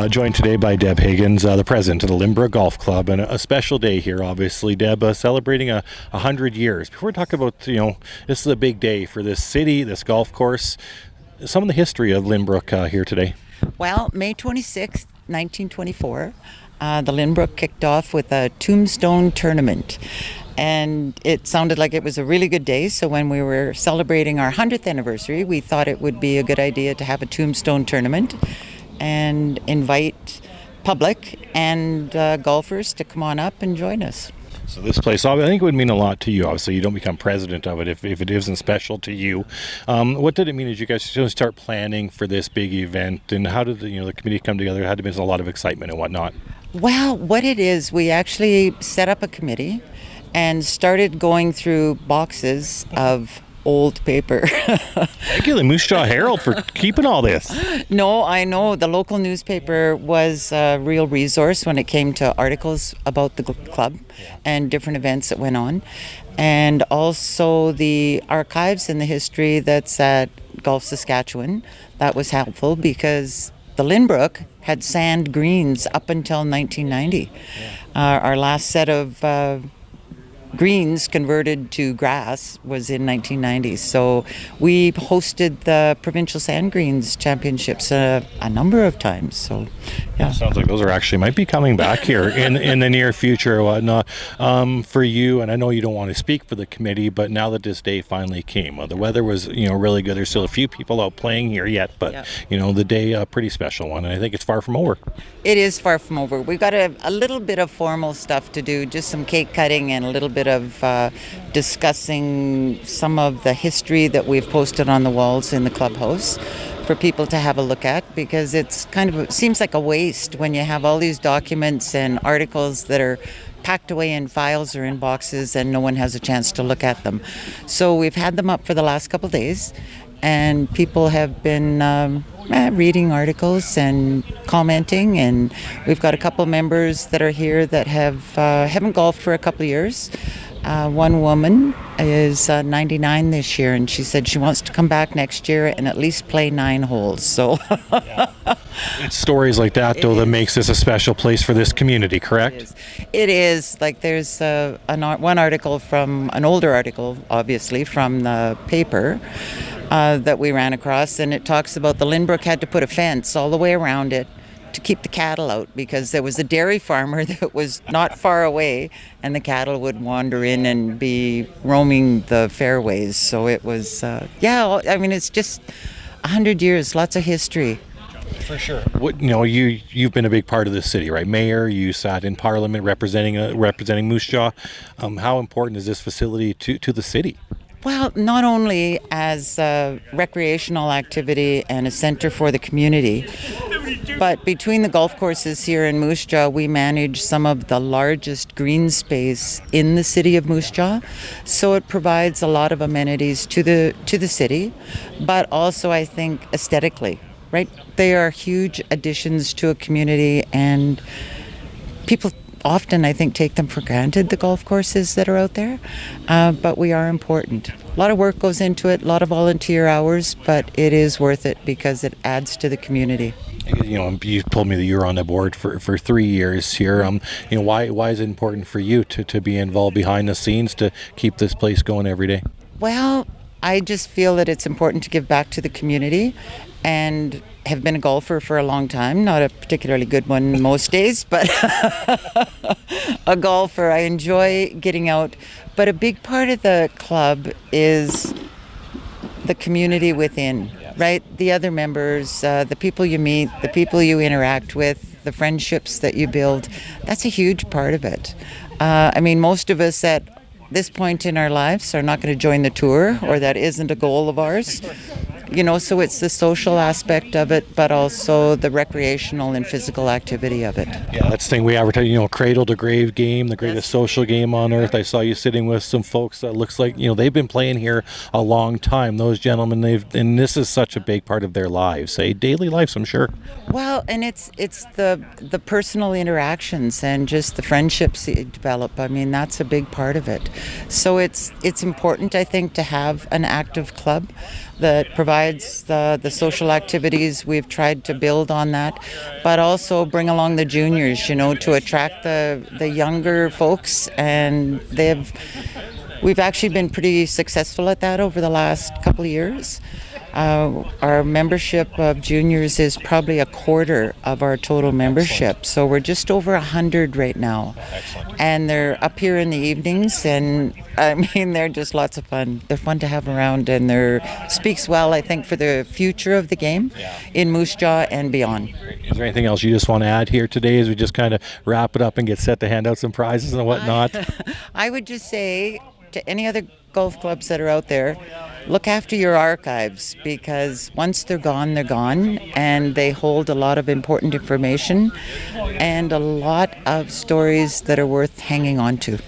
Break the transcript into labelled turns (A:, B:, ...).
A: Joined today by Deb Higgins, the president of the Lynbrook Golf Club, and a special day here, obviously. Deb, celebrating 100 years. Before we talk about, this is a big day for this city, this golf course. Some of the history of Lynbrook here today.
B: Well, May 26th, 1924, the Lynbrook kicked off with a tombstone tournament. And it sounded like it was a really good day, so when we were celebrating our 100th anniversary, we thought it would be a good idea to have a tombstone tournament and invite public and golfers to come on up and join us.
A: So this place, I think it would mean a lot to you. Obviously, you don't become president of it if it isn't special to you. What did it mean as you guys start planning for this big event, and how did the committee come together? It had to be a lot of excitement and whatnot.
B: Well, what it is, we actually set up a committee and started going through boxes of old paper.
A: Thank you, the Moose Jaw Herald, for keeping all this.
B: No, I know. The local newspaper was a real resource when it came to articles about the club and different events that went on. And also the archives and the history that's at Golf Saskatchewan. That was helpful because the Lynbrook had sand greens up until 1990. Our last set of greens converted to grass was in 1990. So we hosted the Provincial Sand Greens Championships a number of times. So, yeah.
A: Sounds like those might be coming back here in the near future or whatnot. For you, and I know you don't want to speak for the committee, but now that this day finally came, the weather was really good. There's still a few people out playing here yet, but the day a pretty special one, and I think it's far from over.
B: It is far from over. We've got a little bit of formal stuff to do, just some cake cutting and a little bit of discussing some of the history that we've posted on the walls in the clubhouse for people to have a look at, because it's it seems like a waste when you have all these documents and articles that are packed away in files or in boxes and no one has a chance to look at them. So we've had them up for the last couple of days, and people have been reading articles and commenting, and we've got a couple of members that are here that haven't golfed for a couple of years. One woman is 99 this year, and she said she wants to come back next year and at least play 9 holes. So
A: it's stories like that, though, that makes this a special place for this community, correct?
B: It is. Like, there's one article from an older article, obviously, from the paper that we ran across, and it talks about the Lynbrook had to put a fence all the way around it to keep the cattle out, because there was a dairy farmer that was not far away, and the cattle would wander in and be roaming the fairways. So it was, it's just 100 years, lots of history.
A: For sure. You've been a big part of this city, right? Mayor, you sat in Parliament representing Moose Jaw. How important is this facility to the city?
B: Well, not only as a recreational activity and a center for the community, but between the golf courses here in Moose Jaw, we manage some of the largest green space in the city of Moose Jaw. So it provides a lot of amenities to the city, but also, I think, aesthetically, right? They are huge additions to a community, and people often, I think, take them for granted, the golf courses that are out there, but we are important. A lot of work goes into it, a lot of volunteer hours, but it is worth it because it adds to the community.
A: You told me that you were on the board for 3 years here. Why is it important for you to be involved behind the scenes to keep this place going every day?
B: Well, I just feel that it's important to give back to the community, and have been a golfer for a long time, not a particularly good one most days, but a golfer. I enjoy getting out, but a big part of the club is the community within, right? The other members, the people you meet, the people you interact with, the friendships that you build. That's a huge part of it. Most of us at this point in our lives are not going to join the tour, or that isn't a goal of ours. So it's the social aspect of it, but also the recreational and physical activity of it.
A: Yeah, that's the thing we advertise, cradle to grave game, the greatest social game on earth. I saw you sitting with some folks that looks like, they've been playing here a long time. Those gentlemen, and this is such a big part of their lives, daily lives, I'm sure.
B: Well, and it's the personal interactions and just the friendships that you develop. That's a big part of it. So it's important, I think, to have an active club that provides besides the social activities, we've tried to build on that, but also bring along the juniors, to attract the younger folks, and we've actually been pretty successful at that over the last couple of years. Our membership of juniors is probably a quarter of our total membership.
A: Excellent.
B: So we're just over 100 right now.
A: Excellent.
B: And they're up here in the evenings, and I mean, they're just lots of fun. They're fun to have around, and speaks well, I think, for the future of the game in Moose Jaw and beyond.
A: Is there anything else you just want to add here today as we just kind of wrap it up and get set to hand out some prizes and whatnot?
B: I would just say to any other golf clubs that are out there, look after your archives, because once they're gone, and they hold a lot of important information and a lot of stories that are worth hanging on to.